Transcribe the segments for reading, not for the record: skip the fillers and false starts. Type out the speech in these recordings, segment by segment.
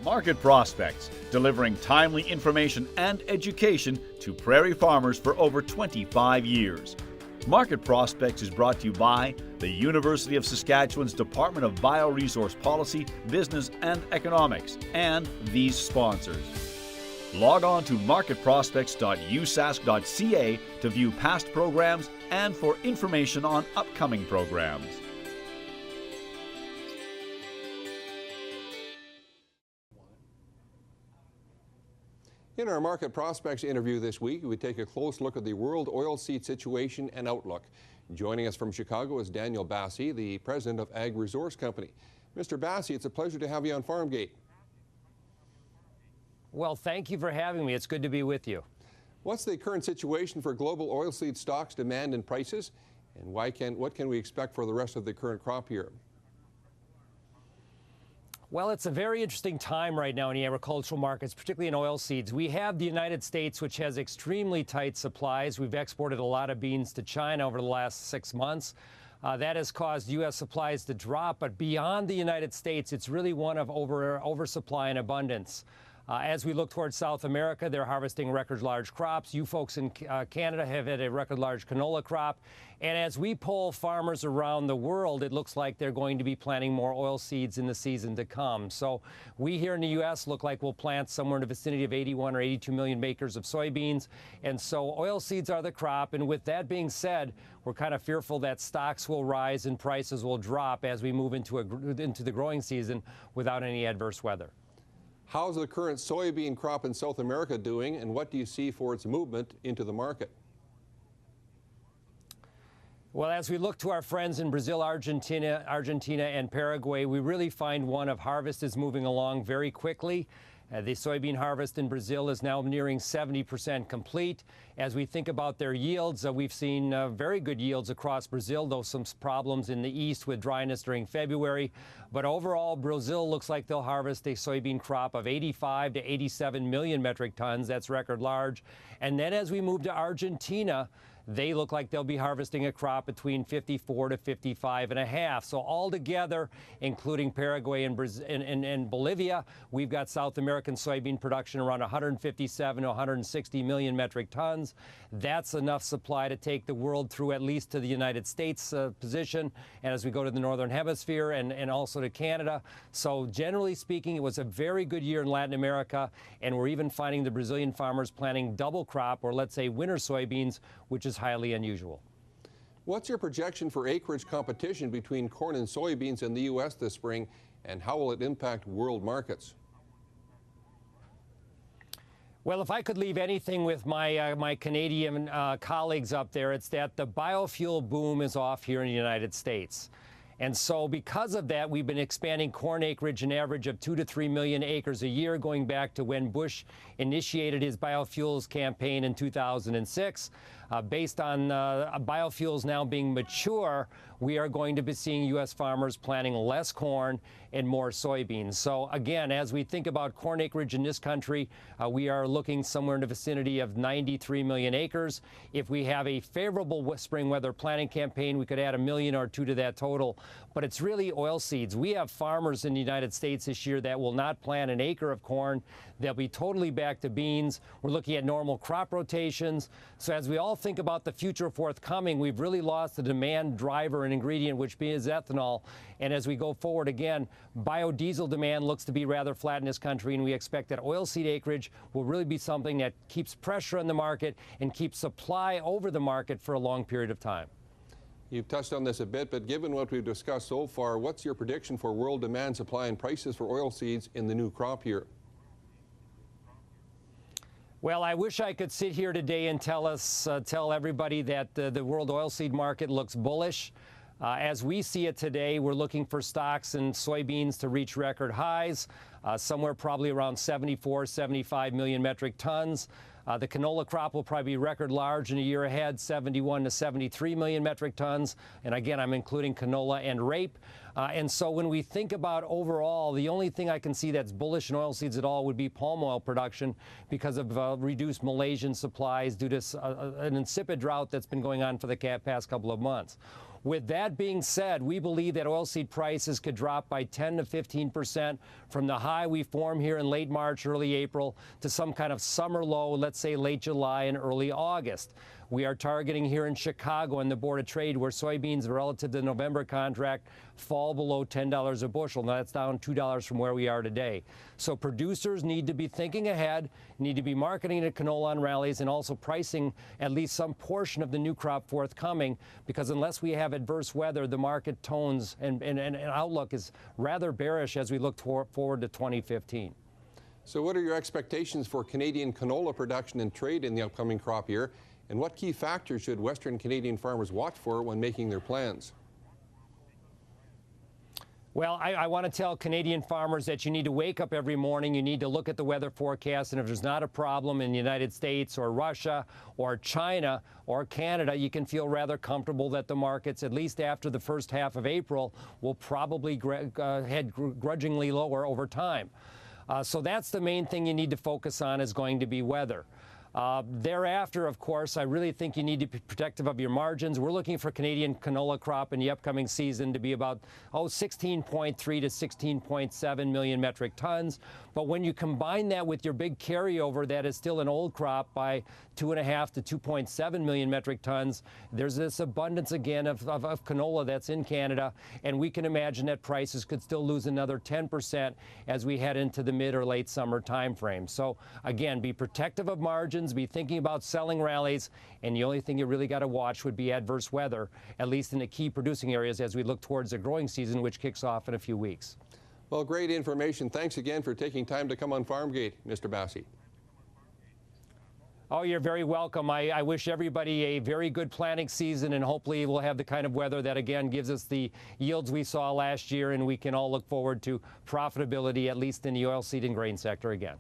Market Prospects, delivering timely information and education to prairie farmers for over 25 years. Market Prospects is brought to you by the University of Saskatchewan's Department of Bioresource Policy, Business and Economics, and these sponsors. Log on to marketprospects.usask.ca to view past programs and for information on upcoming programs. In our Market Prospects interview this week, we take a close look at the world oilseed situation and outlook. Joining us from Chicago is Daniel Basse, the president of Ag Resource Company. Mr. Basse, it's a pleasure to have you on Farmgate. Well, thank you for having me. It's good to be with you. What's the current situation for global oilseed stocks, demand and prices, and what can we expect for the rest of the current crop year? Well, it's a very interesting time right now in the agricultural markets, particularly in oilseeds. We have the United States, which has extremely tight supplies. We've exported a lot of beans to China over the last 6 months. That has caused U.S. supplies to drop, but beyond the United States, it's really one of oversupply and abundance. As we look towards South America, they're harvesting record large crops. You folks in Canada have had a record large canola crop. And as we poll farmers around the world, it looks like they're going to be planting more oil seeds in the season to come. So we here in the U.S. look like we'll plant somewhere in the vicinity of 81 or 82 million acres of soybeans. And so oil seeds are the crop. And with that being said, we're kind of fearful that stocks will rise and prices will drop as we move into the growing season without any adverse weather. How's the current soybean crop in South America doing, and what do you see for its movement into the market? Well, as we look to our friends in Brazil, Argentina, and Paraguay, we really find one of harvest is moving along very quickly. The soybean harvest in Brazil is now nearing 70% complete. As we think about their yields, we've seen very good yields across Brazil, though some problems in the east with dryness during February. But overall, Brazil looks like they'll harvest a soybean crop of 85 to 87 million metric tons. That's record large. And then as we move to Argentina, they look like they'll be harvesting a crop between 54 to 55 and a half. So altogether, including Paraguay and Bolivia, we've got South American soybean production around 157 to 160 million metric tons. That's enough supply to take the world through at least to the United States position, and as we go to the Northern Hemisphere and also to Canada. So generally speaking, it was a very good year in Latin America, and we're even finding the Brazilian farmers planting double crop, or let's say winter soybeans, which is highly unusual. What's your projection for acreage competition between corn and soybeans in the U.S. this spring, and how will it impact world markets? Well, if I could leave anything with my Canadian colleagues up there, it's that the biofuel boom is off here in the United States. And so because of that, we've been expanding corn acreage an average of 2 to 3 million acres a year, going back to when Bush initiated his biofuels campaign in 2006. Based on biofuels now being mature, we are going to be seeing U.S. farmers planting less corn and more soybeans. So again, as we think about corn acreage in this country, we are looking somewhere in the vicinity of 93 million acres. If we have a favorable spring weather planting campaign, we could add 1 million or 2 to that total. But it's really oil seeds. We have farmers in the United States this year that will not plant an acre of corn. They'll be totally back to beans. We're looking at normal crop rotations. So as we all think about the future forthcoming, we've really lost the demand driver and ingredient, which is ethanol. And as we go forward again, biodiesel demand looks to be rather flat in this country, and we expect that oilseed acreage will really be something that keeps pressure on the market and keeps supply over the market for a long period of time. You've touched on this a bit, but given what we've discussed so far, what's your prediction for world demand, supply, and prices for oilseeds in the new crop year? Well, I wish I could sit here today and tell everybody that the world oilseed market looks bullish. As we see it today, we're looking for stocks and soybeans to reach record highs, somewhere probably around 74, 75 million metric tons. The canola crop will probably be record large in a year ahead, 71 to 73 million metric tons. And again, I'm including canola and rape. And so when we think about overall, the only thing I can see that's bullish in oilseeds at all would be palm oil production because of reduced Malaysian supplies due to an insipid drought that's been going on for the past couple of months. With that being said, we believe that oilseed prices could drop by 10 to 15% from the high we form here in late March, early April, to some kind of summer low, let's say late July and early August. We are targeting here in Chicago and the Board of Trade where soybeans relative to the November contract fall below $10 a bushel. Now that's down $2 from where we are today. So producers need to be thinking ahead, need to be marketing to canola on rallies and also pricing at least some portion of the new crop forthcoming, because unless we have adverse weather, the market tones and outlook is rather bearish as we look forward to 2015. So what are your expectations for Canadian canola production and trade in the upcoming crop year? And what key factors should Western Canadian farmers watch for when making their plans? Well, I want to tell Canadian farmers that you need to wake up every morning, you need to look at the weather forecast, and if there's not a problem in the United States or Russia or China or Canada, you can feel rather comfortable that the markets, at least after the first half of April, will probably head grudgingly lower over time. So that's the main thing you need to focus on, is going to be weather. Thereafter, of course, I really think you need to be protective of your margins. We're looking for Canadian canola crop in the upcoming season to be about 16.3 to 16.7 million metric tons. But when you combine that with your big carryover that is still an old crop by 2.5 to 2.7 million metric tons, there's this abundance again of canola that's in Canada, and we can imagine that prices could still lose another 10% as we head into the mid or late summer time frame. So again, be protective of margins, be thinking about selling rallies, and the only thing you really got to watch would be adverse weather, at least in the key producing areas as we look towards the growing season, which kicks off in a few weeks. Well, great information. Thanks again for taking time to come on Farmgate, Mr. Basse. Oh, you're very welcome. I wish everybody a very good planting season, and hopefully we'll have the kind of weather that, again, gives us the yields we saw last year, and we can all look forward to profitability, at least in the oilseed and grain sector again.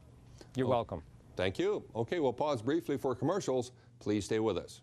You're welcome. Thank you. Okay, we'll pause briefly for commercials. Please stay with us.